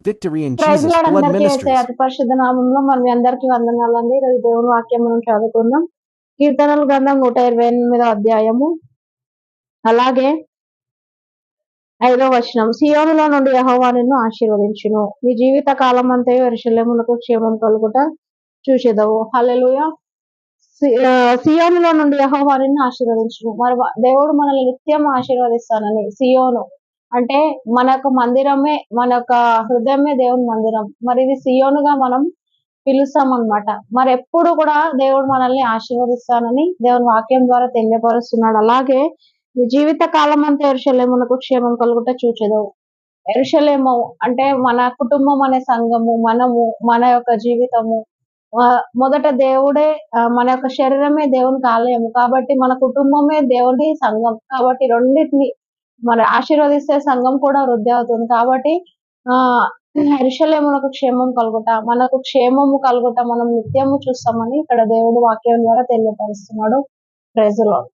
Victory in praise Jesus' Lord Blood అందరికీ యేసయ్య Ministries. అతి పరిశుద్ధ నామంలో మన మీ అందరికీ వందనాలండి. ఈరోజు దేవుని వాక్యం మనం చదువుకుందాం. కీర్తనల గ్రంథం 128వ అధ్యాయము, అలాగే 5వ వచనం. సియోనులో నుండి యెహోవా నిన్ను ఆశీర్వదించును, నీ జీవిత కాలం అంతయు యెరూషలేమునకు క్షేమం కలుగుట చూచెదవు. హల్లెలూయా. సియోనులో నుండి యెహోవా నిన్ను ఆశీర్వదించును. మరి దేవుడు మనల్ని నిత్యం ఆశీర్వదిస్తానని. సియోను అంటే మన యొక్క మందిరమే, మన యొక్క హృదయమే దేవుని మందిరం. మరి ఇది సియోనుగా మనం పిలుస్తాం అన్నమాట. మరి ఎప్పుడు కూడా దేవుడు మనల్ని ఆశీర్వదిస్తానని దేవుని వాక్యం ద్వారా తెలియపరుస్తున్నాడు. అలాగే నీ జీవిత కాలం అంతా యెరూషలేమునకు క్షేమం కలుగుట చూచెదవు. యెరూషలేము అంటే మన కుటుంబం అనే సంఘము, మనము, మన యొక్క జీవితము. మొదట దేవుడే, మన యొక్క శరీరమే దేవునికి ఆలయము కాబట్టి మన కుటుంబమే దేవుని సంఘం కాబట్టి రెండింటిని మన ఆశీర్వదిస్తే సంఘం కూడా వృద్ధి అవుతుంది. కాబట్టి యెరూషలేమునకు క్షేమం కలుగుట, మనకు క్షేమము కలుగుట మనం నిత్యము చూస్తామని ఇక్కడ దేవుడు వాక్యం ద్వారా తెలియపరుస్తున్నాడు. Praise the lord.